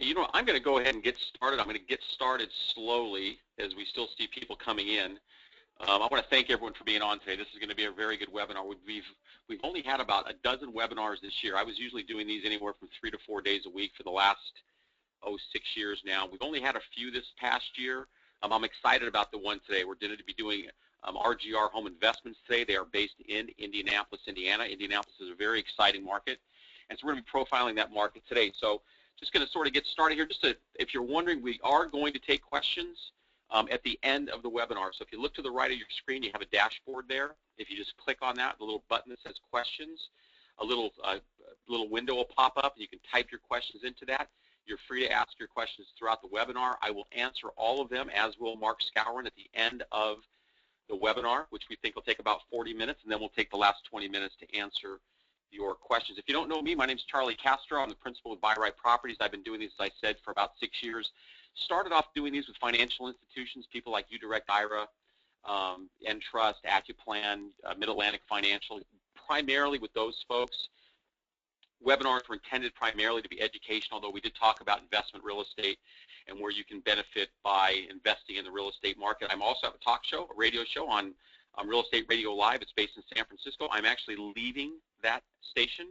You know, I'm going to go ahead and get started. I'm going to get started slowly as we still see people coming in. I want to thank everyone for being on today. This is going to be a very good webinar. We've only had about a dozen webinars this year. I was usually doing these anywhere from 3 to 4 days a week for the last 6 years now. We've only had a few this past year. I'm excited about the one today. We're going to be doing RGR Home Investments today. They are based in Indianapolis, Indiana. Indianapolis is a very exciting market, and so we're going to be profiling that market today. So just going to sort of get started here. If you're wondering, we are going to take questions at the end of the webinar. So if you look to the right of your screen, you have a dashboard there. If you just click on that, the little button that says questions, a little window will pop up, and you can type your questions into that. You're free to ask your questions throughout the webinar. I will answer all of them, as will Mark Skowron, at the end of the webinar, which we think will take about 40 minutes, and then we'll take the last 20 minutes to answer your questions. If you don't know me, my name is Charlie Castro. I'm the principal of Buy Right Properties. I've been doing these, as I said, for about 6 years. Started off doing these with financial institutions, people like UDirect IRA, Entrust, Accuplan, Mid-Atlantic Financial, primarily with those folks. Webinars were intended primarily to be educational, although we did talk about investment real estate and where you can benefit by investing in the real estate market. I'm also have a talk show, a radio show on Real Estate Radio Live. It's based in San Francisco. I'm actually leaving that station.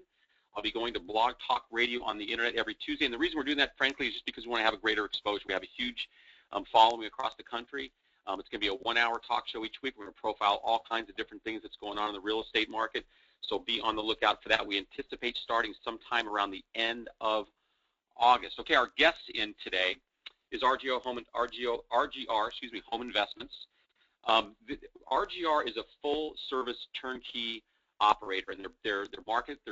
I'll be going to Blog Talk Radio on the internet every Tuesday. And the reason we're doing that, frankly, is just because we want to have a greater exposure. We have a huge following across the country. It's going to be a 1-hour talk show each week. We're going to profile all kinds of different things that's going on in the real estate market. So be on the lookout for that. We anticipate starting sometime around the end of August. Okay, our guest in today is RGR Home Investments. RGR is a full-service turnkey operator, and their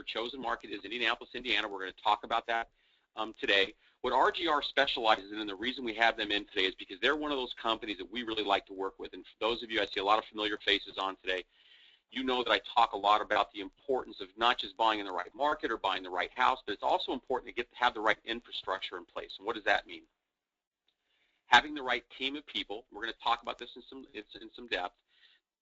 chosen market is Indianapolis, Indiana. We're going to talk about that today. What RGR specializes in, and the reason we have them in today, is because they're one of those companies that we really like to work with. And for those of you, I see a lot of familiar faces on today. You know that I talk a lot about the importance of not just buying in the right market or buying the right house, but it's also important to have the right infrastructure in place. And what does that mean? Having the right team of people. We're going to talk about this in some depth.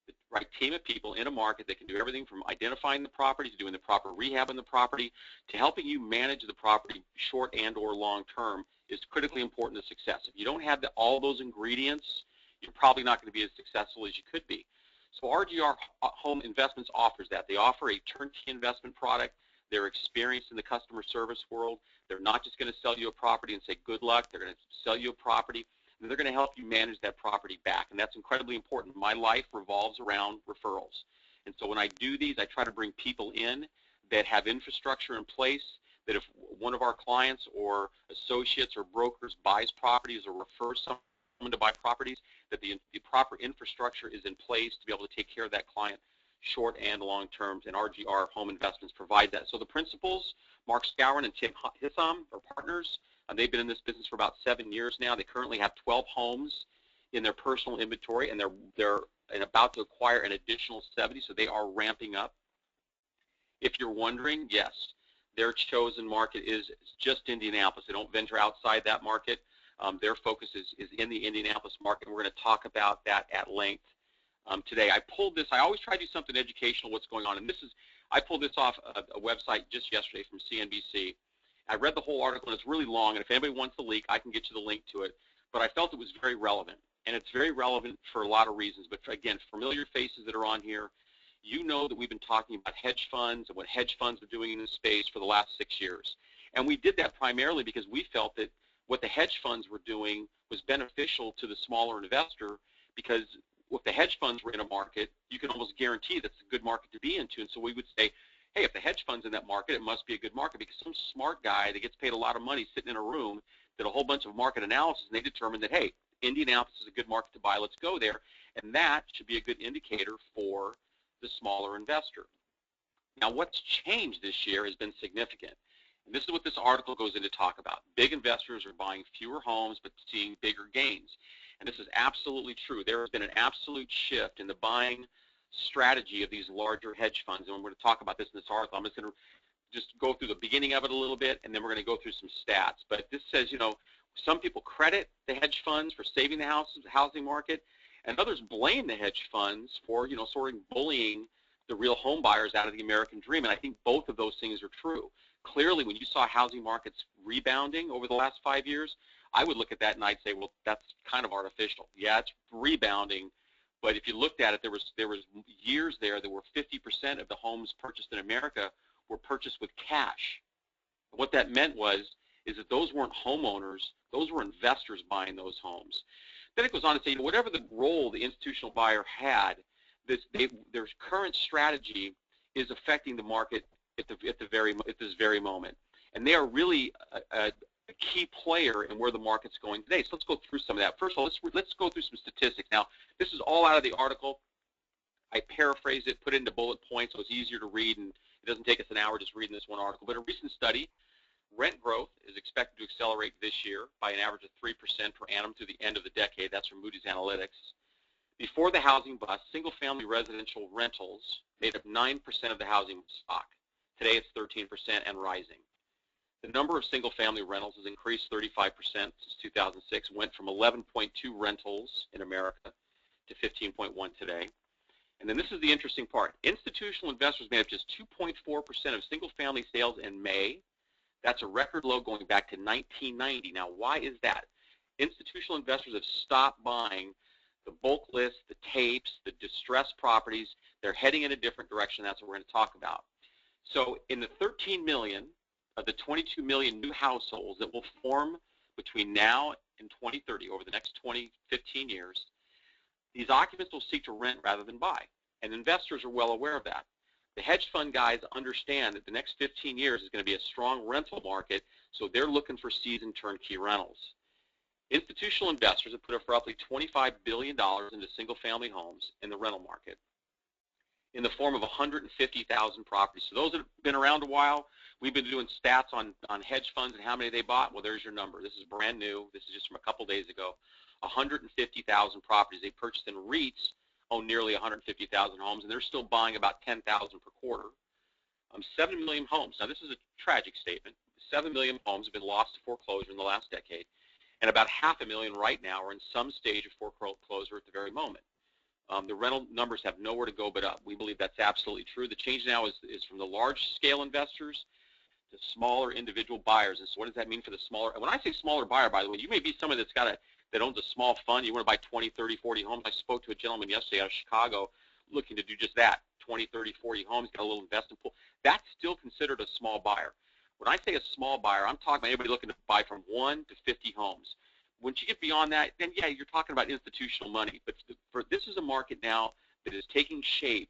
The right team of people in a market that can do everything from identifying the property to doing the proper rehab on the property to helping you manage the property short and or long term is critically important to success. If you don't have all those ingredients, you're probably not going to be as successful as you could be. So RGR Home Investments offers that. They offer a turnkey investment product. They're experienced in the customer service world. They're not just going to sell you a property and say good luck. They're going to sell you a property, and they're going to help you manage that property back, and that's incredibly important. My life revolves around referrals, and so when I do these, I try to bring people in that have infrastructure in place, that if one of our clients or associates or brokers buys properties or refers someone to buy properties, that the proper infrastructure is in place to be able to take care of that client short and long terms, and RGR Home Investments provide that. So the principals, Mark Skowron and Tim Hissam, are partners. They've been in this business for about 7 years now. They currently have 12 homes in their personal inventory, and they're about to acquire an additional 70, so they are ramping up. If you're wondering, yes, their chosen market is just Indianapolis. They don't venture outside that market. Their focus is in the Indianapolis market, and we're going to talk about that at length today. I pulled this. I always try to do something educational, what's going on, and I pulled this off a website just yesterday from CNBC. I read the whole article, and it's really long, and if anybody wants the link, I can get you the link to it, but I felt it was very relevant, and it's very relevant for a lot of reasons. But again, familiar faces that are on here, you know that we've been talking about hedge funds and what hedge funds are doing in this space for the last 6 years, and we did that primarily because we felt that what the hedge funds were doing was beneficial to the smaller investor, because if the hedge funds were in a market, you can almost guarantee that's a good market to be into. And so we would say, hey, if the hedge fund's in that market, it must be a good market, because some smart guy that gets paid a lot of money sitting in a room did a whole bunch of market analysis, and they determined that, hey, Indianapolis is a good market to buy, let's go there. And that should be a good indicator for the smaller investor. Now, what's changed this year has been significant. And this is what this article goes into talk about. Big investors are buying fewer homes but seeing bigger gains. And this is absolutely true. There has been an absolute shift in the buying strategy of these larger hedge funds, and we're going to talk about this in this article. I'm just going to go through the beginning of it a little bit, and then we're going to go through some stats. But this says, some people credit the hedge funds for saving the housing market, and others blame the hedge funds for, sort of bullying the real home buyers out of the American dream. And I think both of those things are true. clearly, when you saw housing markets rebounding over the last 5 years, I would look at that and I'd say, well, that's kind of artificial. Yeah, it's rebounding, but if you looked at it, there was years there that were 50% of the homes purchased in America were purchased with cash. What that meant is that those weren't homeowners, those were investors buying those homes. Then it goes on to say, whatever the role the institutional buyer had, their current strategy is affecting the market at this very moment, and they are really a key player in where the market's going today. So let's go through some of that. First of all, let's go through some statistics. Now, this is all out of the article. I paraphrased it, put it into bullet points so it's easier to read, and it doesn't take us an hour just reading this one article. But a recent study, rent growth is expected to accelerate this year by an average of 3% per annum through the end of the decade. That's from Moody's Analytics. Before the housing bust, single-family residential rentals made up 9% of the housing stock. Today it's 13% and rising. The number of single-family rentals has increased 35% since 2006, went from 11.2 rentals in America to 15.1 today. And then this is the interesting part. Institutional investors made up just 2.4% of single-family sales in May. That's a record low going back to 1990. Now, why is that? Institutional investors have stopped buying the bulk list, the tapes, the distressed properties. They're heading in a different direction. That's what we're going to talk about. So in the 13 million of the 22 million new households that will form between now and 2030, over the next 15 years, these occupants will seek to rent rather than buy. And investors are well aware of that. The hedge fund guys understand that the next 15 years is going to be a strong rental market, so they're looking for seasoned turnkey rentals. Institutional investors have put up roughly $25 billion into single-family homes in the rental market in the form of 150,000 properties. So those that have been around a while, we've been doing stats on hedge funds and how many they bought. Well, there's your number. This is brand new. This is just from a couple days ago. 150,000 properties. They purchased in REITs, own nearly 150,000 homes, and they're still buying about 10,000 per quarter. 7 million homes. Now, this is a tragic statement. 7 million homes have been lost to foreclosure in the last decade, and about 500,000 right now are in some stage of foreclosure at the very moment. The rental numbers have nowhere to go but up. We believe that's absolutely true. The change now is from the large-scale investors to smaller individual buyers. And so what does that mean for the smaller? When I say smaller buyer, by the way, you may be someone that owns a small fund. You want to buy 20, 30, 40 homes. I spoke to a gentleman yesterday out of Chicago looking to do just that, 20, 30, 40 homes, got a little investment pool. That's still considered a small buyer. When I say a small buyer, I'm talking about anybody looking to buy from 1 to 50 homes. Once you get beyond that, then yeah, you're talking about institutional money. But this is a market now that is taking shape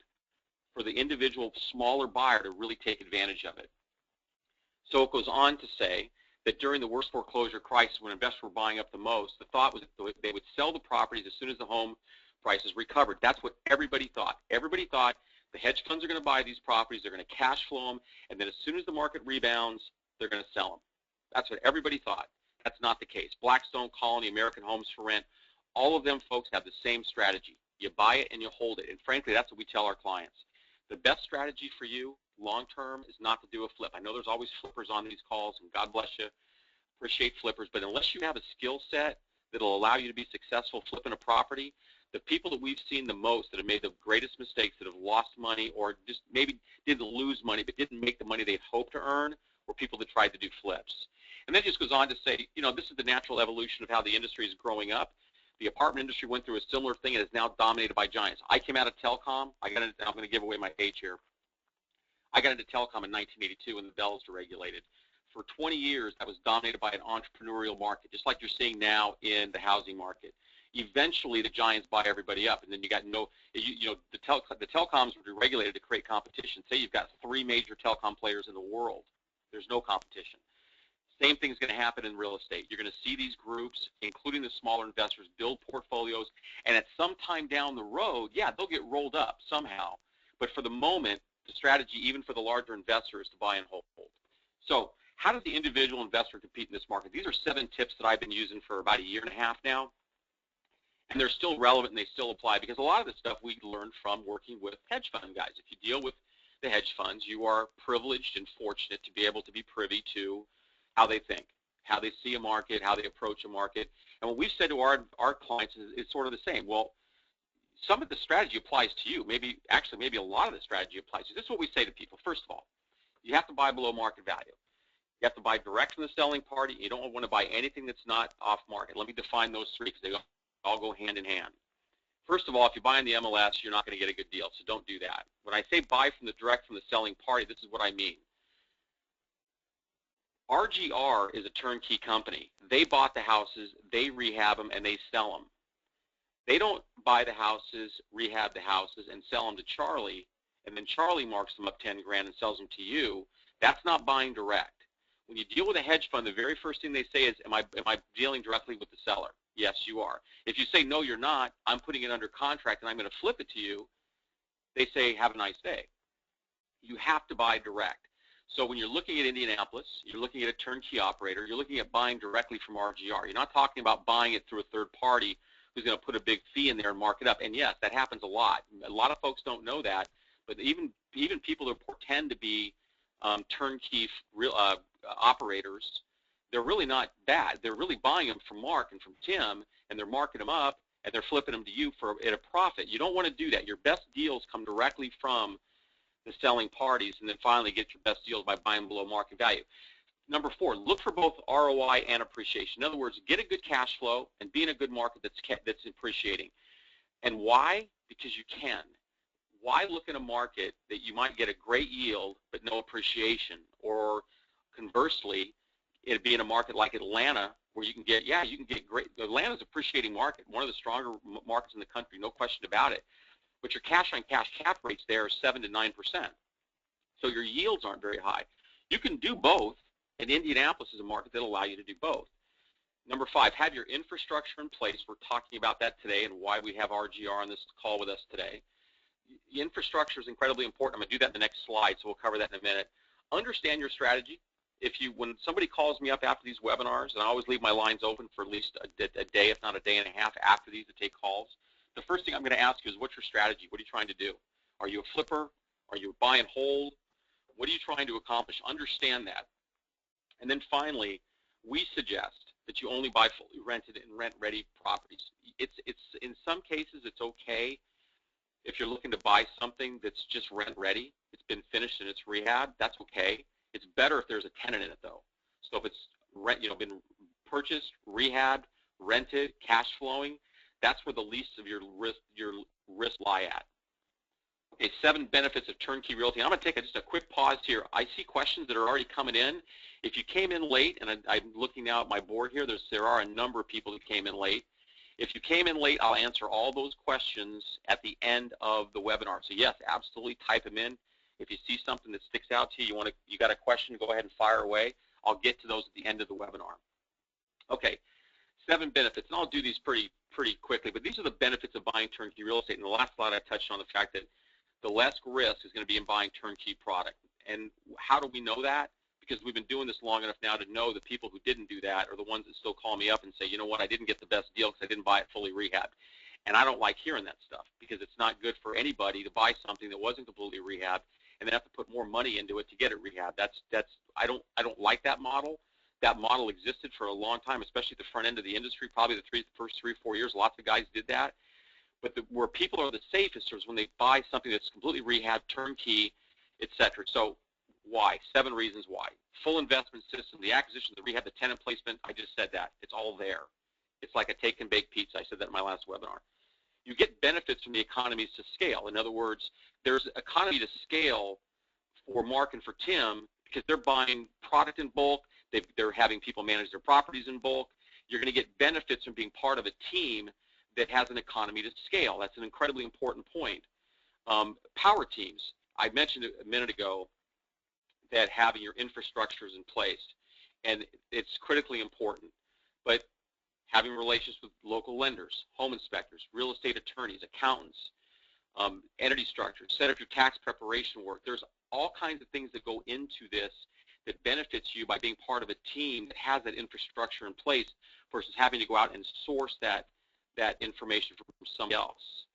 for the individual smaller buyer to really take advantage of it. So it goes on to say that during the worst foreclosure crisis, when investors were buying up the most, the thought was that they would sell the properties as soon as the home prices recovered. That's what everybody thought. Everybody thought the hedge funds are going to buy these properties, they're going to cash flow them, and then as soon as the market rebounds, they're going to sell them. That's what everybody thought. That's not the case. Blackstone, Colony, American Homes for Rent, all of them folks have the same strategy. You buy it and you hold it. And frankly, that's what we tell our clients. The best strategy for you long-term is not to do a flip. I know there's always flippers on these calls, and God bless you. Appreciate flippers. But unless you have a skill set that will allow you to be successful flipping a property, the people that we've seen the most that have made the greatest mistakes, that have lost money or just maybe didn't lose money but didn't make the money they'd hoped to earn, were people that tried to do flips. And then it just goes on to say, you know, this is the natural evolution of how the industry is growing up. The apartment industry went through a similar thing and is now dominated by giants. I came out of telecom. I'm going to give away my age here. I got into telecom in 1982 when the bells were regulated. For 20 years, that was dominated by an entrepreneurial market, just like you're seeing now in the housing market. Eventually, the giants buy everybody up, and then you got the telecoms were regulated to create competition. Say you've got 3 major telecom players in the world. There's no competition. Same thing's going to happen in real estate. You're going to see these groups, including the smaller investors, build portfolios, and at some time down the road, yeah, they'll get rolled up somehow. But for the moment, the strategy, even for the larger investor, is to buy and hold. So how does the individual investor compete in this market? These are 7 tips that I've been using for about a year and a half now, and they're still relevant and they still apply because a lot of the stuff we learned from working with hedge fund guys. If you deal with the hedge funds, you are privileged and fortunate to be able to be privy to how they think, how they see a market, how they approach a market. And what we've said to our clients is sort of the same. Well, some of the strategy applies to you. Maybe a lot of the strategy applies to you. This is what we say to people. First of all, you have to buy below market value. You have to buy direct from the selling party. You don't want to buy anything that's not off market. Let me define those three because they all go hand in hand. First of all, if you buy in the MLS, you're not going to get a good deal, so don't do that. When I say buy from the direct from the selling party, this is what I mean. RGR is a turnkey company. They bought the houses, they rehab them, and they sell them. They don't buy the houses, rehab the houses, and sell them to Charlie, and then Charlie marks them up 10 grand and sells them to you. That's not buying direct. When you deal with a hedge fund, the very first thing they say is, am I dealing directly with the seller? Yes, you are. If you say, no, you're not, I'm putting it under contract and I'm going to flip it to you, they say, have a nice day. You have to buy direct. So when you're looking at Indianapolis, you're looking at a turnkey operator, you're looking at buying directly from RGR. You're not talking about buying it through a third party who's going to put a big fee in there and mark it up. And yes, that happens a lot. A lot of folks don't know that, but even people who pretend to be turnkey operators, they're really not bad. They're really buying them from Mark and from Tim, and they're marking them up, and they're flipping them to you at a profit. You don't want to do that. Your best deals come directly from the selling parties, and then finally get your best deals by buying below market value. Number 4, look for both ROI and appreciation. In other words, get a good cash flow and be in a good market that's appreciating. And why? Because you can. Why look in a market that you might get a great yield but no appreciation? Or conversely, it'd be in a market like Atlanta where you can get great. Atlanta's appreciating market, one of the stronger markets in the country, no question about it. But your cash-on-cash cap rates there are 7 to 9%. So your yields aren't very high. You can do both, and Indianapolis is a market that will allow you to do both. Number 5, have your infrastructure in place. We're talking about that today and why we have RGR on this call with us today. The infrastructure is incredibly important. I'm going to do that in the next slide, so we'll cover that in a minute. Understand your strategy. When somebody calls me up after these webinars, and I always leave my lines open for at least a day, if not a day and a half after these to take calls, the first thing I'm going to ask you is, what's your strategy? What are you trying to do? Are you a flipper? Are you a buy and hold? What are you trying to accomplish? Understand that. And then finally, we suggest that you only buy fully rented and rent-ready properties. It's in some cases, it's okay if you're looking to buy something that's just rent-ready. It's been finished and it's rehab. That's okay. It's better if there's a tenant in it, though. So if it's been purchased, rehabbed, rented, cash flowing, that's where the least of your risk lie at. Okay, 7 benefits of turnkey realty. I'm going to take just a quick pause here. I see questions that are already coming in. If you came in late, and I'm looking now at my board here, there are a number of people who came in late. If you came in late, I'll answer all those questions at the end of the webinar. So yes, absolutely type them in. If you see something that sticks out to you, you got a question, go ahead and fire away. I'll get to those at the end of the webinar. Okay, 7 benefits, and I'll do these pretty quickly, but these are the benefits of buying turnkey real estate. In the last slide, I touched on the fact that the less risk is going to be in buying turnkey product. And how do we know that? Because we've been doing this long enough now to know the people who didn't do that are the ones that still call me up and say, you know what, I didn't get the best deal because I didn't buy it fully rehabbed. And I don't like hearing that stuff because it's not good for anybody to buy something that wasn't completely rehabbed and then have to put more money into it to get it rehabbed. I don't like that model. That model existed for a long time, especially at the front end of the industry, probably the first 3 or 4 years. Lots of guys did that. But where people are the safest is when they buy something that's completely rehabbed, turnkey, etc. So why? 7 reasons why. Full investment system, the acquisition, the rehab, the tenant placement, I just said that. It's all there. It's like a take and bake pizza. I said that in my last webinar. You get benefits from the economies to scale. In other words, there's economy to scale for Mark and for Tim because they're buying product in bulk. They're having people manage their properties in bulk. You're going to get benefits from being part of a team that has an economy to scale. That's an incredibly important point. Power teams. I mentioned a minute ago that having your infrastructure is in place, and it's critically important. But having relations with local lenders, home inspectors, real estate attorneys, accountants, entity structures, set up your tax preparation work. There's all kinds of things that go into this that benefits you by being part of a team that has that infrastructure in place versus having to go out and source that information from somebody else.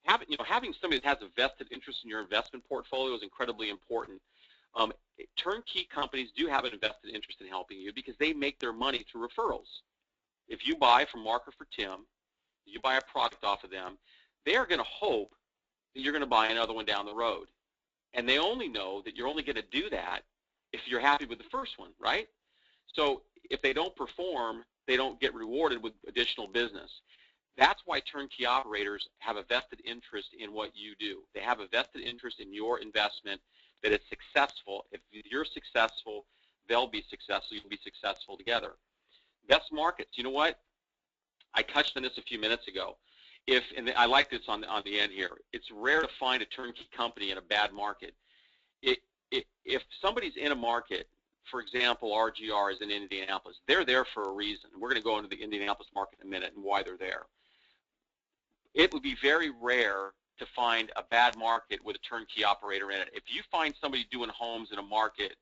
Having somebody that has a vested interest in your investment portfolio is incredibly important. Turnkey companies do have an invested interest in helping you because they make their money through referrals. If you buy from Mark or for Tim, you buy a product off of them, they're going to hope that you're going to buy another one down the road. And they only know that you're only going to do that if you're happy with the first one, right? So if they don't perform, they don't get rewarded with additional business. That's why turnkey operators have a vested interest in what you do. They have a vested interest in your investment, that it's successful. If you're successful, they'll be successful. You'll be successful together. Best markets. You know what? I touched on this a few minutes ago. And I like this on the end here, it's rare to find a turnkey company in a bad market. If somebody's in a market, for example, RGR is in Indianapolis, they're there for a reason. We're going to go into the Indianapolis market in a minute and why they're there. It would be very rare to find a bad market with a turnkey operator in it. If you find somebody doing homes in a market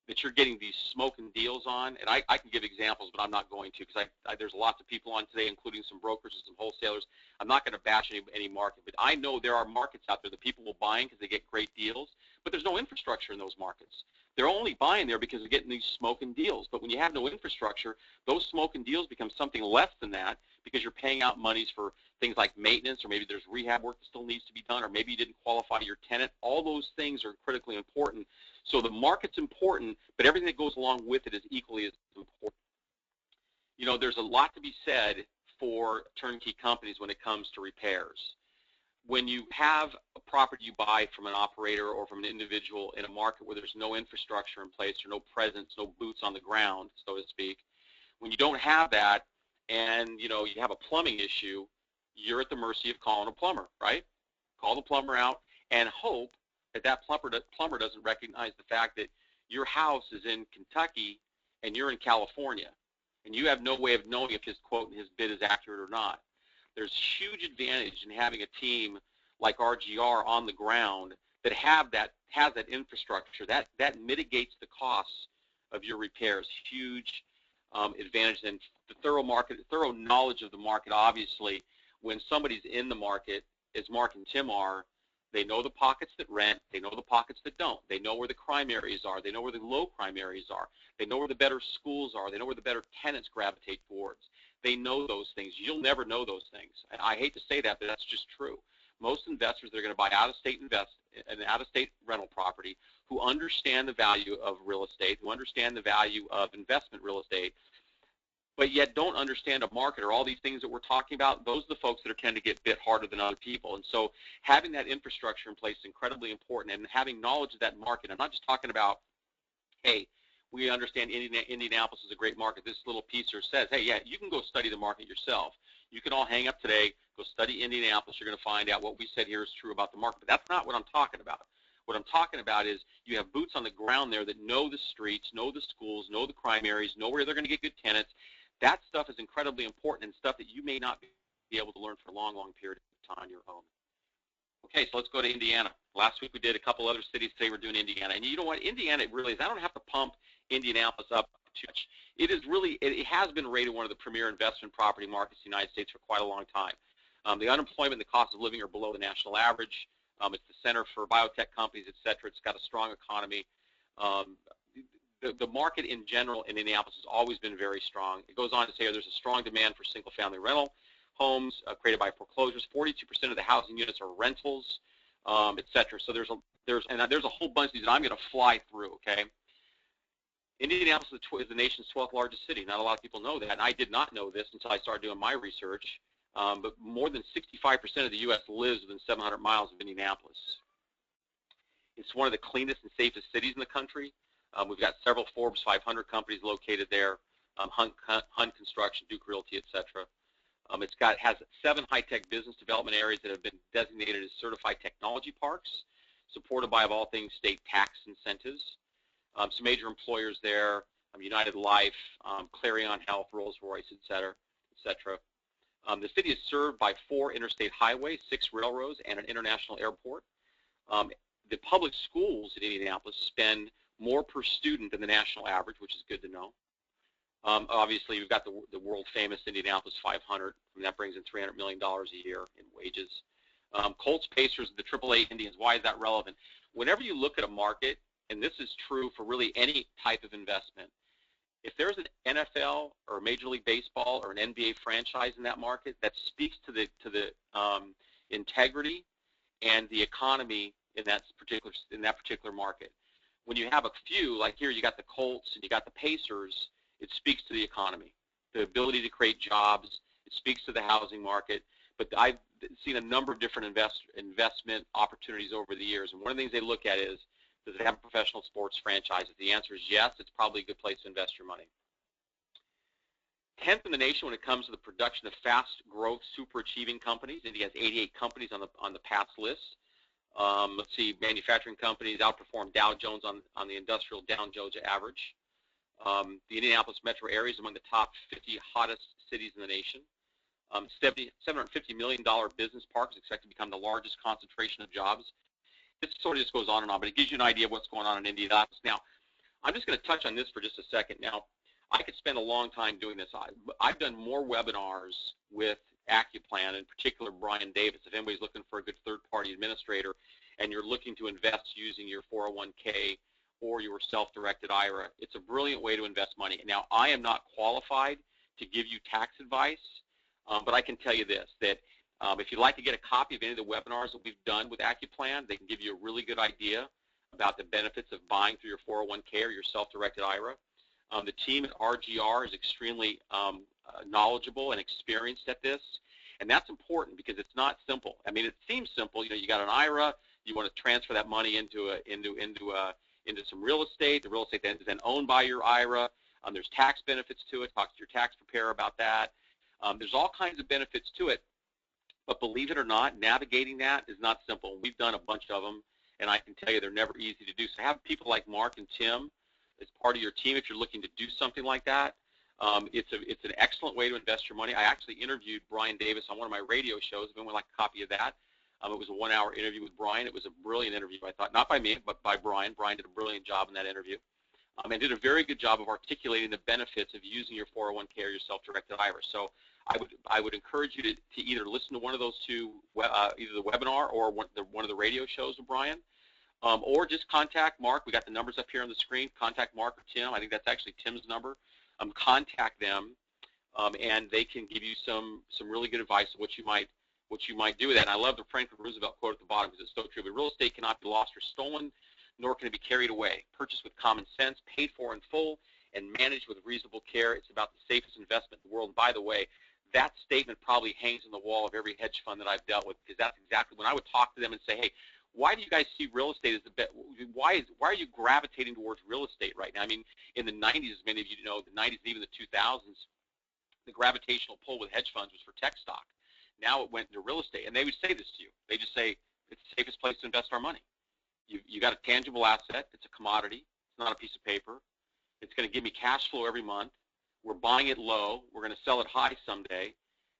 that you're getting these smoking deals on, and I can give examples, but I'm not going to, because there's lots of people on today, including some brokers and some wholesalers. I'm not going to bash any market, but I know there are markets out there that people will buy in because they get great deals, but there's no infrastructure in those markets. They're only buying there because they're getting these smoking deals. But when you have no infrastructure, those smoking deals become something less than that, because you're paying out monies for things like maintenance, or maybe there's rehab work that still needs to be done, or maybe you didn't qualify your tenant. All those things are critically important. So the market's important, but everything that goes along with it is equally as important. You know, there's a lot to be said for turnkey companies when it comes to repairs. When you have a property you buy from an operator or from an individual in a market where there's no infrastructure in place, or no presence, no boots on the ground, so to speak, when you don't have that, and you have a plumbing issue, you're at the mercy of calling a plumber, right? Call the plumber out and hope that plumber doesn't recognize the fact that your house is in Kentucky and you're in California, and you have no way of knowing if his quote and his bid is accurate or not. There's huge advantage in having a team like RGR on the ground that has that infrastructure. That mitigates the costs of your repairs. Huge advantage. And the thorough knowledge of the market. Obviously, when somebody's in the market, as Mark and Tim are, they know the pockets that rent, they know the pockets that don't. They know where the crime areas are, they know where the low crime areas are, they know where the better schools are, they know where the better tenants gravitate towards. They know those things. You'll never know those things. And I hate to say that, but that's just true. Most investors that are going to buy out-of-state rental property, who understand the value of real estate, who understand the value of investment real estate, but yet don't understand a market or all these things that we're talking about, those are the folks that tend to get bit harder than other people. And so having that infrastructure in place is incredibly important, and having knowledge of that market. I'm not just talking about, hey, we understand Indianapolis is a great market. This little piece here says, hey, yeah, you can go study the market yourself. You can all hang up today, go study Indianapolis. You're going to find out what we said here is true about the market. But that's not what I'm talking about. What I'm talking about is you have boots on the ground there that know the streets, know the schools, know the crime areas, know where they're going to get good tenants. That stuff is incredibly important, and stuff that you may not be able to learn for a long, long period of time on your own. Okay, so let's go to Indiana. Last week we did a couple other cities. Today we're doing Indiana. And you know what? Indiana, it really is. I don't have to pump Indianapolis up too much. It has been rated one of the premier investment property markets in the United States for quite a long time. The unemployment and the cost of living are below the national average. It's the center for biotech companies, et cetera. It's got a strong economy. The market in general in Indianapolis has always been very strong. It goes on to say there's a strong demand for single-family rental homes created by foreclosures. 42% of the housing units are rentals, et cetera. So there's a whole bunch of these that I'm going to fly through. Okay. Indianapolis is the nation's 12th largest city. Not a lot of people know that, and I did not know this until I started doing my research. But more than 65% of the U.S. lives within 700 miles of Indianapolis. It's one of the cleanest and safest cities in the country. We've got several Forbes 500 companies located there, Hunt Construction, Duke Realty, et cetera. It has 7 high-tech business development areas that have been designated as certified technology parks, supported by, of all things, state tax incentives. Some major employers there, United Life, Clarion Health, Rolls-Royce, et cetera, et cetera. The city is served by 4 interstate highways, 6 railroads, and an international airport. The public schools in Indianapolis spend more per student than the national average, which is good to know. Obviously, we've got the world-famous Indianapolis 500, and that brings in $300 million a year in wages. Colts, Pacers, the AAA Indians, why is that relevant? Whenever you look at a market, and this is true for really any type of investment, if there's an NFL or Major League Baseball or an NBA franchise in that market, that speaks to the integrity and the economy in that particular market. When you have a few, like here you got the Colts and you got the Pacers, it speaks to the economy, the ability to create jobs. It speaks to the housing market. But I've seen a number of different investment opportunities over the years, and one of the things they look at is, does it have a professional sports franchise? If the answer is yes, it's probably a good place to invest your money. 10th in the nation when it comes to the production of fast growth, super achieving companies. India has 88 companies on the PATS list. Let's see, manufacturing companies outperform Dow Jones on the industrial Dow Jones average. The Indianapolis metro area is among the top 50 hottest cities in the nation. $750 million business park is expected to become the largest concentration of jobs. This sort of just goes on and on, but it gives you an idea of what's going on in Indianapolis. Now, I'm just going to touch on this for just a second. Now, I could spend a long time doing this. I've done more webinars with Accuplan, in particular Brian Davis. If anybody's looking for a good third-party administrator and you're looking to invest using your 401k or your self-directed IRA, it's a brilliant way to invest money. Now, I am not qualified to give you tax advice, but I can tell you this, that if you'd like to get a copy of any of the webinars that we've done with Accuplan, they can give you a really good idea about the benefits of buying through your 401k or your self-directed IRA. The team at RGR is extremely knowledgeable and experienced at this, and that's important because it's not simple. I mean, it seems simple. You know, you got an IRA, you want to transfer that money into some real estate. The real estate is then owned by your IRA. There's tax benefits to it. Talk to your tax preparer about that. There's all kinds of benefits to it, but believe it or not, navigating that is not simple. We've done a bunch of them, and I can tell you they're never easy to do. So have people like Mark and Tim as part of your team if you're looking to do something like that. It's an excellent way to invest your money. I actually interviewed Brian Davis on one of my radio shows. If anyone would like a copy of that, it was a 1-hour interview with Brian. It was a brilliant interview, I thought, not by me, but by Brian. Brian did a brilliant job in that interview. And did a very good job of articulating the benefits of using your 401k or your self-directed IRA. So I would encourage you to either listen to one of those two, either the webinar or one of the radio shows with Brian, or just contact Mark. We got the numbers up here on the screen. Contact Mark or Tim. I think that's actually Tim's number. Contact them, and they can give you some really good advice on what you might do with that. And I love the Franklin Roosevelt quote at the bottom because it's so true. But real estate cannot be lost or stolen, nor can it be carried away. Purchased with common sense, paid for in full, and managed with reasonable care. It's about the safest investment in the world. And by the way, that statement probably hangs on the wall of every hedge fund that I've dealt with, because that's exactly when I would talk to them and say, hey, why do you guys see real estate as the best? Why are you gravitating towards real estate right now? I mean, in the 90s, as many of you know, the 90s and even the 2000s, the gravitational pull with hedge funds was for tech stock. Now it went into real estate, and they would say this to you. They just say, it's the safest place to invest our money. You got a tangible asset. It's a commodity. It's not a piece of paper. It's going to give me cash flow every month. We're buying it low. We're going to sell it high someday.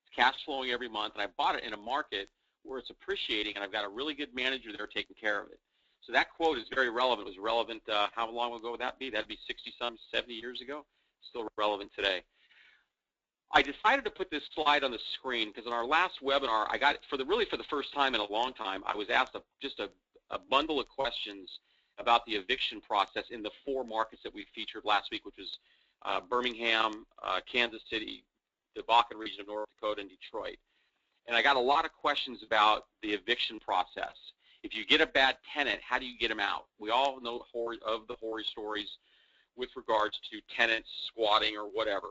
It's cash flowing every month, and I bought it in a market where it's appreciating, and I've got a really good manager there taking care of it. So that quote is very relevant. It was relevant, how long ago would that be? That'd be 60-some, 70 years ago. Still relevant today. I decided to put this slide on the screen because in our last webinar, I got, really for the first time in a long time, I was asked just a bundle of questions about the eviction process in the 4 markets that we featured last week, which was Birmingham, Kansas City, the Bakken region of North Dakota, and Detroit. And I got a lot of questions about the eviction process. If you get a bad tenant, how do you get them out? We all know of the horror stories with regards to tenants squatting or whatever.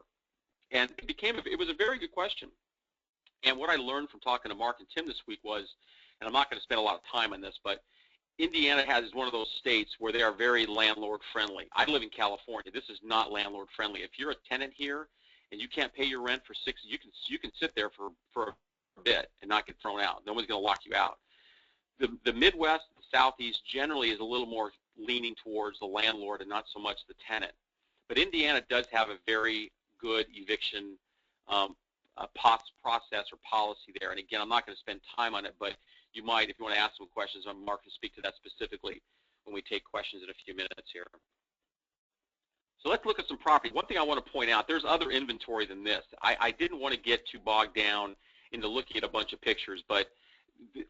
And it was a very good question. And what I learned from talking to Mark and Tim this week was, and I'm not going to spend a lot of time on this, but Indiana is one of those states where they are very landlord friendly. I live in California. This is not landlord friendly. If you're a tenant here and you can't pay your rent for 6, you can sit there for a bit and not get thrown out. No one's going to lock you out. The Midwest, the Southeast generally is a little more leaning towards the landlord and not so much the tenant. But Indiana does have a very good eviction process or policy there. And again, I'm not going to spend time on it, but you might, if you want to ask some questions, Mark can speak to that specifically when we take questions in a few minutes here. So let's look at some property. One thing I want to point out, there's other inventory than this. I didn't want to get too bogged down into looking at a bunch of pictures, but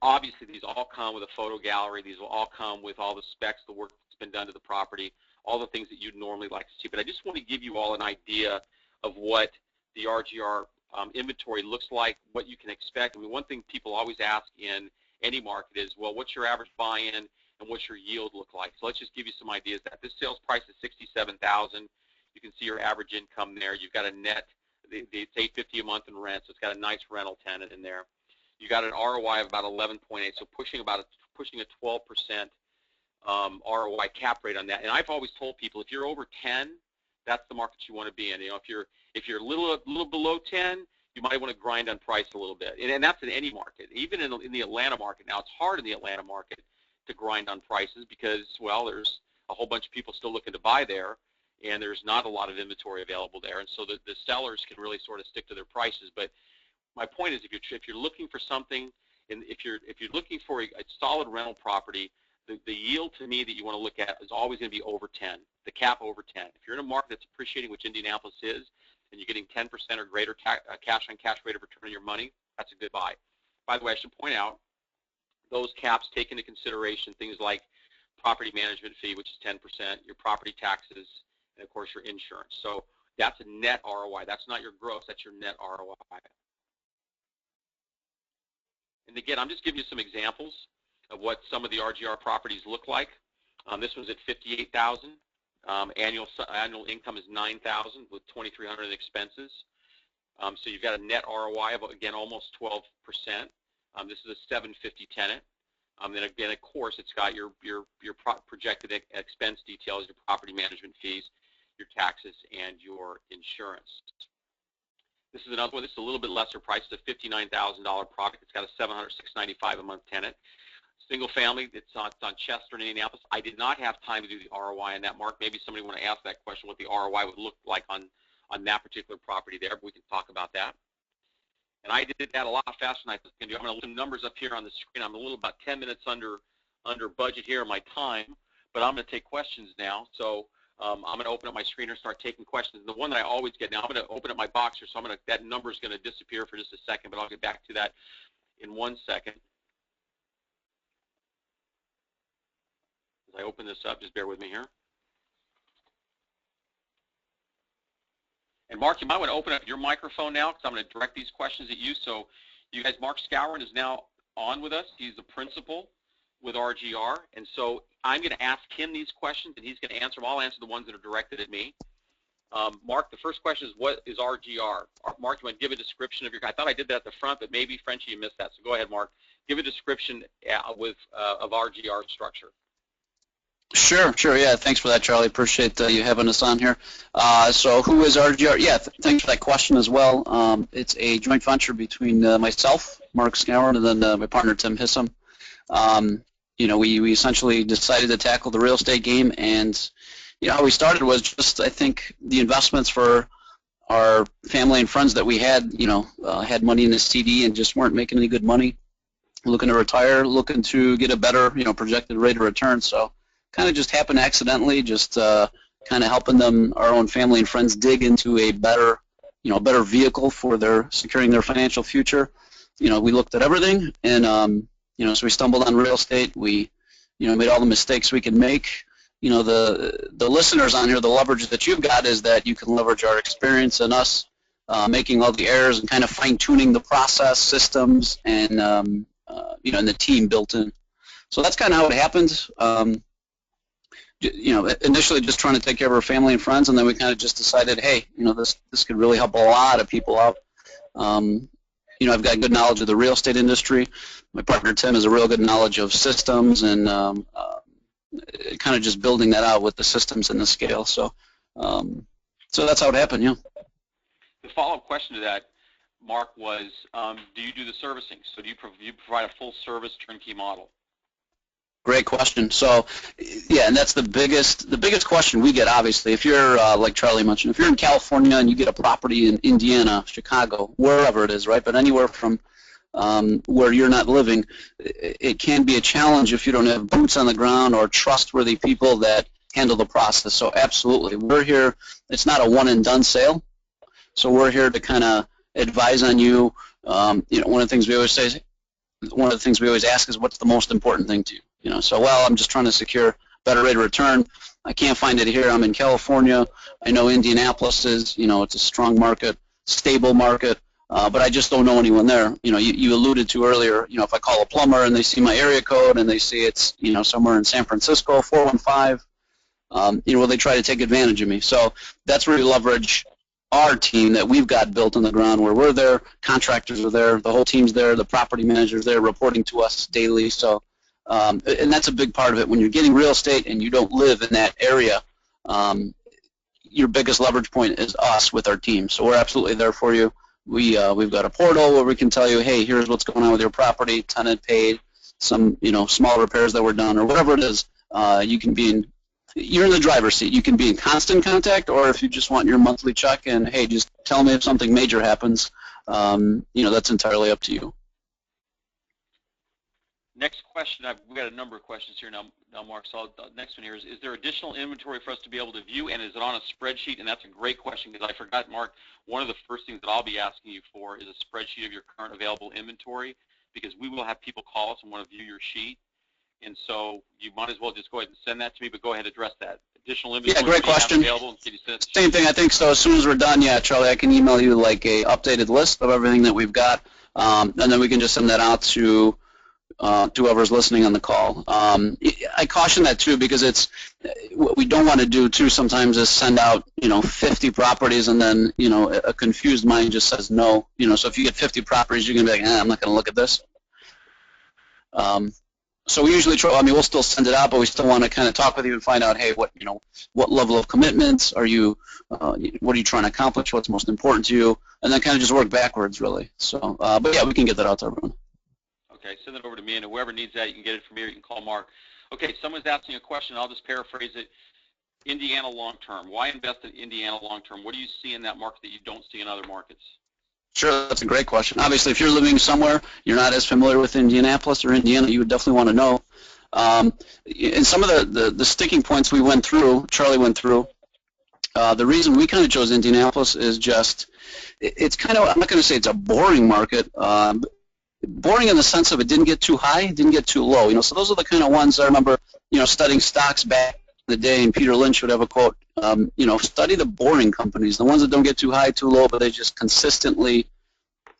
obviously these all come with a photo gallery. These will all come with all the specs, the work that's been done to the property, all the things that you'd normally like to see. But I just want to give you all an idea of what the RGR inventory looks like, what you can expect. I mean, one thing people always ask in any market is, well, what's your average buy-in and what's your yield look like. So let's just give you some ideas. That this sales price is $67,000. You can see your average income there. You've got a net, it's $850 a month in rent, so it's got a nice rental tenant in there. You got an ROI of about 11.8, so pushing a 12% ROI cap rate on that. And I've always told people, if you're over 10, that's the market you want to be in. You know, if you're a little below 10, you might want to grind on price a little bit. And that's in any market, even in the Atlanta market. Now, it's hard in the Atlanta market to grind on prices because, well, there's a whole bunch of people still looking to buy there, and there's not a lot of inventory available there, and so the sellers can really sort of stick to their prices. But my point is, if you're looking for something, and if you're looking for a solid rental property, the yield to me that you want to look at is always going to be over 10, the cap over 10. If you're in a market that's appreciating, which Indianapolis is, and you're getting 10% or greater cash-on-cash rate of return on your money, that's a good buy. By the way, I should point out, those caps take into consideration things like property management fee, which is 10%, your property taxes, and of course your insurance. So that's a net ROI. That's not your gross, that's your net ROI. And again, I'm just giving you some examples of what some of the RGR properties look like. This one's at $58,000. Annual income is $9,000 with $2,300 in expenses. So you've got a net ROI of, again, almost 12%. This is a $750 tenant. Then again, of course, it's got your projected expense details, your property management fees, your taxes, and your insurance. This is another one. This is a little bit lesser price. It's a $59,000 product. It's got a $695 a month tenant. Single family. It's on Chester in Indianapolis. I did not have time to do the ROI on that, Mark. Maybe somebody want to ask that question, what the ROI would look like on that particular property there, but we can talk about that. And I did that a lot faster than I was going to do. I'm going to look some numbers up here on the screen. I'm a little about 10 minutes under budget here on my time, but I'm going to take questions now. So I'm going to open up my screen and start taking questions. The one that I always get now, I'm going to open up my Boxer, so that number is going to disappear for just a second, but I'll get back to that in 1 second. As I open this up, just bear with me here. And Mark, you might want to open up your microphone now because I'm going to direct these questions at you. So you guys, Mark Skowron is now on with us. He's the principal with RGR. And so I'm going to ask him these questions, and he's going to answer them. I'll answer the ones that are directed at me. Mark, the first question is, what is RGR? Mark, you want to give a description of your, I thought I did that at the front, but maybe, Frenchie, you missed that. So go ahead, Mark. Give a description of RGR structure. Sure, yeah, thanks for that, Charlie. Appreciate you having us on here. So who is RGR? Yeah, thanks for that question as well. It's a joint venture between myself, Mark Skowron, and then my partner, Tim Hissam. You know, we essentially decided to tackle the real estate game, and you know, how we started was just, I think, the investments for our family and friends that we had, you know, had money in the CD and just weren't making any good money, looking to retire, looking to get a better, you know, projected rate of return. So kind of just happened accidentally, just kind of helping them, our own family and friends, dig into a better, you know, better vehicle for their securing their financial future. You know, we looked at everything, and you know, so we stumbled on real estate. We, you know, made all the mistakes we could make. You know, the listeners on here, the leverage that you've got is that you can leverage our experience and us making all the errors and kind of fine tuning the process, systems, and you know, and the team built in. So that's kind of how it happened. You know, initially just trying to take care of our family and friends, and then we kind of just decided, hey, you know, this could really help a lot of people out. You know, I've got good knowledge of the real estate industry. My partner Tim has a real good knowledge of systems, and kind of just building that out with the systems and the scale. So, so that's how it happened. Yeah. The follow-up question to that, Mark, was, do you do the servicing? So do you provide a full service turnkey model? Great question. So, yeah, and that's the biggest question we get, obviously. If you're, like Charlie mentioned, if you're in California and you get a property in Indiana, Chicago, wherever it is, right, but anywhere from where you're not living, it can be a challenge if you don't have boots on the ground or trustworthy people that handle the process. So absolutely, we're here. It's not a one-and-done sale. So we're here to kind of advise on you. You know, one of the things we always say, one of the things we always ask is, what's the most important thing to you? You know, so, well, I'm just trying to secure better rate of return. I can't find it here. I'm in California. I know Indianapolis is, you know, it's a strong market, stable market. but I just don't know anyone there. You alluded to earlier, if I call a plumber and they see my area code and they see it's, somewhere in San Francisco, 415, will they try to take advantage of me? So that's where we leverage our team that we've got built on the ground, where we're there, contractors are there, the whole team's there, the property manager's there reporting to us daily. So, and that's a big part of it. When you're getting real estate and you don't live in that area, your biggest leverage point is us with our team. So we're absolutely there for you. We've got a portal where we can tell you, hey, here's what's going on with your property, tenant paid, some small repairs that were done, or whatever it is. You're in the driver's seat. You can be in constant contact, or if you just want your monthly check and, hey, just tell me if something major happens, that's entirely up to you. Next question, we've got a number of questions here now Mark, so the next one here is there additional inventory for us to be able to view, and is it on a spreadsheet? And that's a great question, because I forgot, Mark, one of the first things that I'll be asking you for is a spreadsheet of your current available inventory, because we will have people call us and want to view your sheet. And so you might as well just go ahead and send that to me, but go ahead and address that. Additional inventory. Yeah, great question. Same thing, I think so. As soon as we're done, yeah, Charlie, I can email you like a updated list of everything that we've got, and then we can just send that out to whoever's listening on the call. I caution that too, because what we don't want to do too sometimes is send out 50 properties and then a confused mind just says no. So if you get 50 properties, you're gonna be like, I'm not gonna look at this. So we usually try. We'll still send it out, but we still want to kind of talk with you and find out, hey, what level of commitments are you? What are you trying to accomplish? What's most important to you? And then kind of just work backwards, really. So, but yeah, we can get that out to everyone. Okay, send it over to me, and whoever needs that, you can get it from me, or you can call Mark. Okay, someone's asking a question. I'll just paraphrase it. Indiana long-term. Why invest in Indiana long-term? What do you see in that market that you don't see in other markets? Sure, that's a great question. Obviously, if you're living somewhere you're not as familiar with Indianapolis or Indiana, you would definitely want to know. And some of the sticking points we went through, Charlie went through, the reason we kind of chose Indianapolis is just, it's kind of, I'm not going to say it's a boring market, boring in the sense of it didn't get too high, it didn't get too low. So those are the kind of ones I remember, studying stocks back in the day, and Peter Lynch would have a quote, study the boring companies, the ones that don't get too high, too low, but they just consistently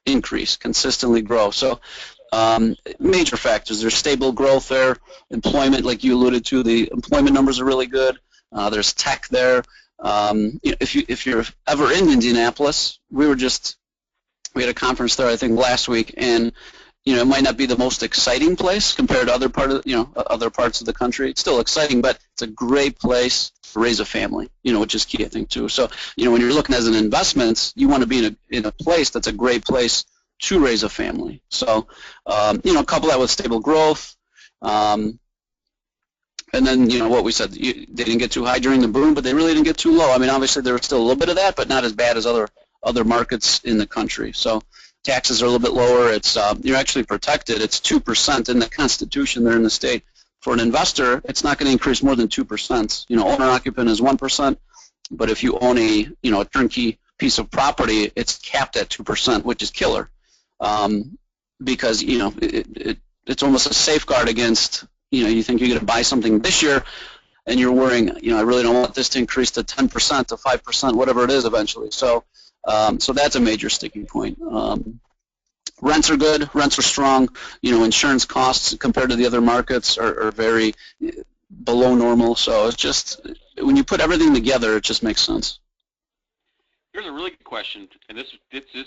increase, consistently grow. So major factors, there's stable growth there, employment, like you alluded to, the employment numbers are really good, there's tech there. If you're ever in Indianapolis, we had a conference there, I think, last week, and it might not be the most exciting place compared to other parts of the country. It's still exciting, but it's a great place to raise a family, which is key, I think, too. So, when you're looking as an investment, you want to be in a place that's a great place to raise a family. So, couple that with stable growth, and then, what we said, they didn't get too high during the boom, but they really didn't get too low. Obviously, there was still a little bit of that, but not as bad as other markets in the country. So taxes are a little bit lower. It's you're actually protected. It's 2% in the Constitution there in the state. For an investor, it's not going to increase more than 2%. Owner-occupant is 1%, but if you own a turnkey piece of property, it's capped at 2%, which is killer, because it's almost a safeguard against you think you're going to buy something this year, and you're worrying, I really don't want this to increase to 10%, to 5%, whatever it is eventually. So that's a major sticking point. Rents are good. Rents are strong. Insurance costs compared to the other markets are very below normal. So it's just, when you put everything together, it just makes sense. Here's a really good question, and this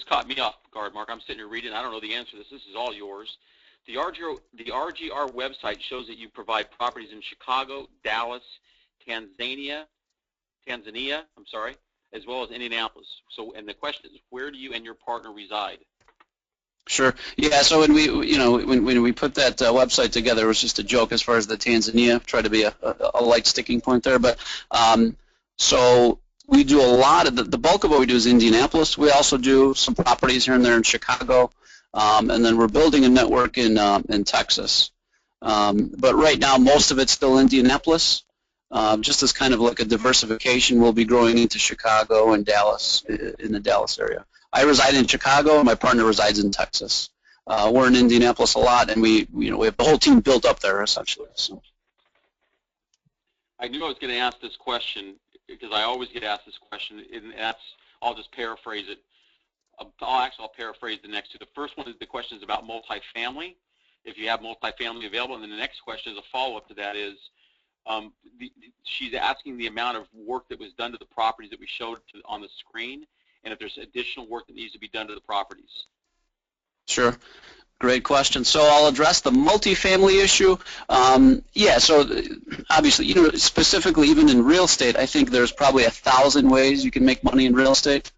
caught me off guard, Mark. I'm sitting here reading. I don't know the answer to this. This is all yours. The RGR website shows that you provide properties in Chicago, Dallas, Tanzania, as well as Indianapolis. So, and the question is, where do you and your partner reside? Sure. Yeah. So when we put that website together, it was just a joke as far as the Tanzania. Try to be a light sticking point there, but so we do a lot of the bulk of what we do is Indianapolis. We also do some properties here and there in Chicago. And then we're building a network in Texas. But right now, most of it's still Indianapolis. Just as kind of like a diversification, we'll be growing into Chicago and Dallas, in the Dallas area. I reside in Chicago, and my partner resides in Texas. We're in Indianapolis a lot, and we have the whole team built up there, essentially. So. I knew I was going to ask this question, because I always get asked this question, and I'll just paraphrase it. I'll paraphrase the next two. The first one is the question is about multifamily, if you have multifamily available, and then the next question is a follow-up to that is, she's asking the amount of work that was done to the properties that we showed on the screen, and if there's additional work that needs to be done to the properties. Sure. Great question. So I'll address the multifamily issue. Yeah, so obviously, specifically even in real estate, I think there's probably 1,000 ways you can make money in real estate.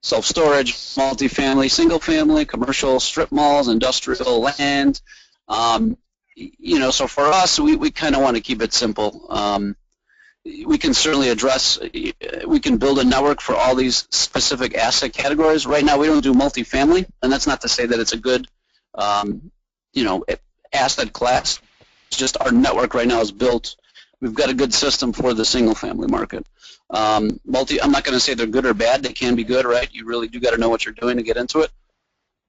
Self-storage, multifamily, single-family, commercial, strip malls, industrial land. So for us, we kind of want to keep it simple. We can certainly we can build a network for all these specific asset categories. Right now, we don't do multifamily, and that's not to say that it's a good asset class. It's just our network right now is built. We've got a good system for the single-family market. I'm not going to say they're good or bad. They can be good, right? You really do got to know what you're doing to get into it.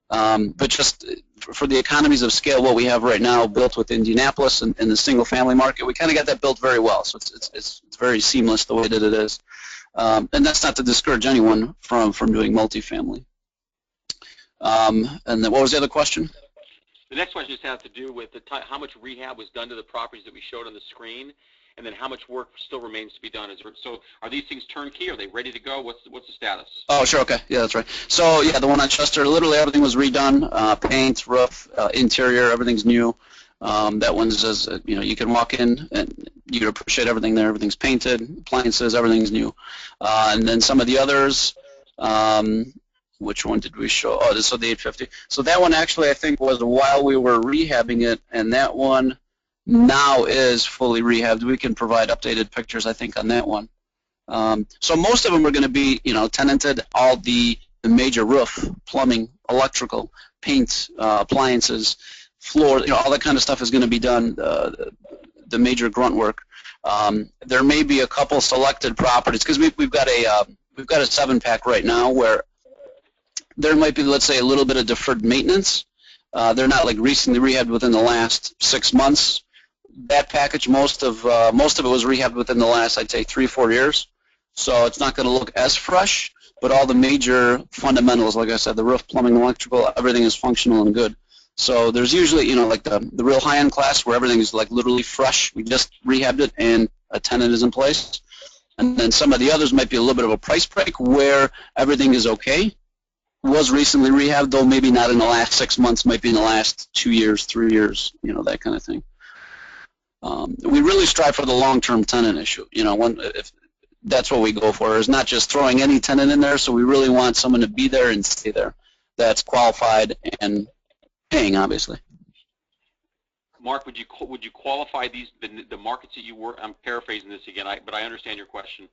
But just for the economies of scale, what we have right now built with Indianapolis and the single-family market, we kind of got that built very well. So it's very seamless the way that it is. And that's not to discourage anyone from doing multifamily. And then what was the other question? The next question just has to do with how much rehab was done to the properties that we showed on the screen, and then how much work still remains to be done. So are these things turnkey? Are they ready to go? What's the status? Oh, sure. Okay. Yeah, that's right. So, yeah, the one on Chester, literally everything was redone. Paint, roof, interior, everything's new. That one's just, you can walk in and you'd appreciate everything there. Everything's painted, appliances, everything's new. And then some of the others, which one did we show? Oh, this was the 850. So that one actually I think was while we were rehabbing it, and that one now is fully rehabbed. We can provide updated pictures, I think, on that one. So most of them are going to be, tenanted. All the major roof, plumbing, electrical, paint, appliances, floor, all that kind of stuff is going to be done. The major grunt work. There may be a couple selected properties because we've got a 7-pack right now where there might be, let's say, a little bit of deferred maintenance. They're not like recently rehabbed within the last 6 months. That package, most of it was rehabbed within the last, I'd say, 3-4 years. So it's not going to look as fresh, but all the major fundamentals, like I said, the roof, plumbing, electrical, everything is functional and good. So there's usually, like the real high-end class where everything is like literally fresh. We just rehabbed it and a tenant is in place. And then some of the others might be a little bit of a price break where everything is okay. Was recently rehabbed, though maybe not in the last 6 months, might be in the last 2 years, 3 years, that kind of thing. We really strive for the long-term tenant issue. If that's what we go for, is not just throwing any tenant in there, so we really want someone to be there and stay there that's qualified and paying, obviously. Mark, would you qualify the markets that you work? I'm paraphrasing this again, but I understand your question.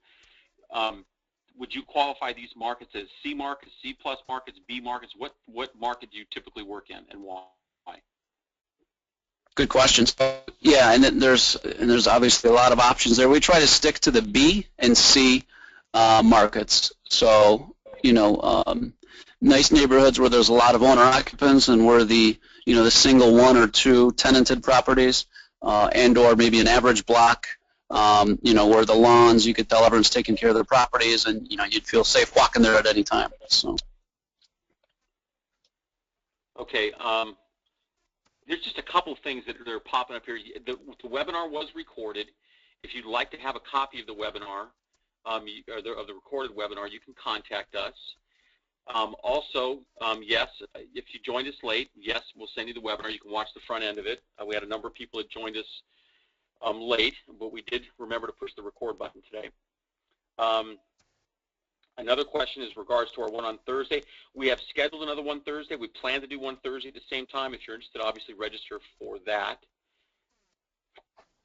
Would you qualify these markets as C markets, C plus markets, B markets? What market do you typically work in, and why? Good question. Yeah, and there's obviously a lot of options there. We try to stick to the B and C markets. So nice neighborhoods where there's a lot of owner occupants and where the single 1 or 2 tenanted properties and/or maybe an average block. Where the lawns, you could tell everyone's taking care of their properties, and you'd feel safe walking there at any time. So. Okay. There's just a couple things that are popping up here. The webinar was recorded. If you'd like to have a copy of the webinar, of the recorded webinar, you can contact us. Also, yes, if you joined us late, yes, we'll send you the webinar. You can watch the front end of it. We had a number of people that joined us late, but we did remember to push the record button today. Another question is regards to our one on Thursday. We have scheduled another one Thursday. We plan to do one Thursday at the same time. If you're interested, obviously register for that.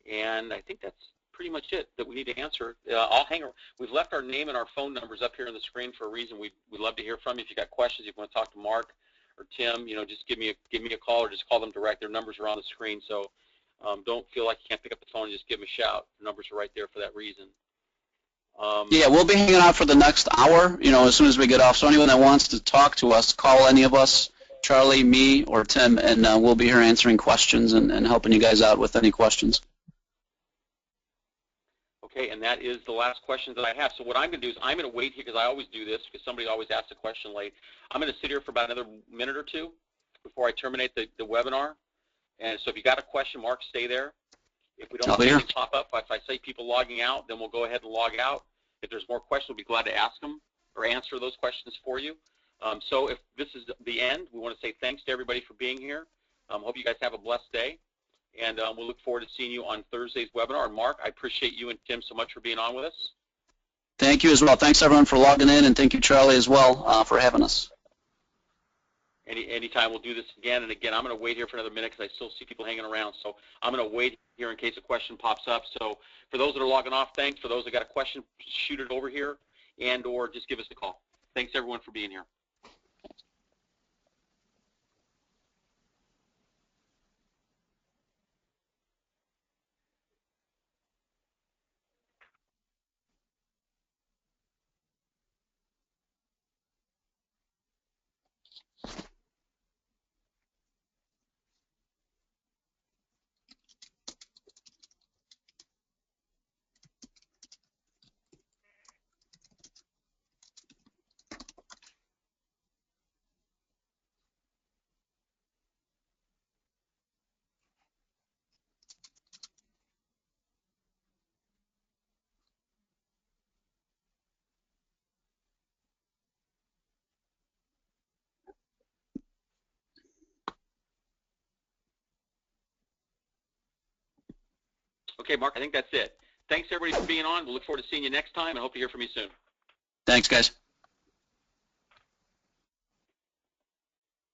And I think that's pretty much it that we need to answer. I'll hang around. We've left our name and our phone numbers up here on the screen for a reason. We'd love to hear from you. If you got questions, if you want to talk to Mark or Tim, just give me a call or just call them direct. Their numbers are on the screen, so don't feel like you can't pick up the phone and just give them a shout. The numbers are right there for that reason. Yeah, we'll be hanging out for the next hour, as soon as we get off. So anyone that wants to talk to us, call any of us, Charlie, me, or Tim, and we'll be here answering questions and helping you guys out with any questions. Okay, and that is the last question that I have. So what I'm going to do is I'm going to wait here because I always do this because somebody always asks a question late. I'm going to sit here for about another minute or two before I terminate the webinar. And so if you got a question, Mark, stay there. If we don't see anything pop up, if I say people logging out, then we'll go ahead and log out. If there's more questions, we'll be glad to ask them or answer those questions for you. So if this is the end, we want to say thanks to everybody for being here. Hope you guys have a blessed day. And we'll look forward to seeing you on Thursday's webinar. And Mark, I appreciate you and Tim so much for being on with us. Thank you as well. Thanks everyone for logging in, and thank you, Charlie, as well for having us. Anytime we'll do this again and again. I'm going to wait here for another minute because I still see people hanging around. So I'm going to wait here in case a question pops up. So for those that are logging off, thanks. For those that got a question, shoot it over here and or just give us a call. Thanks everyone for being here. Okay, Mark, I think that's it. Thanks everybody for being on. We'll look forward to seeing you next time and hope to hear from you soon. Thanks, guys.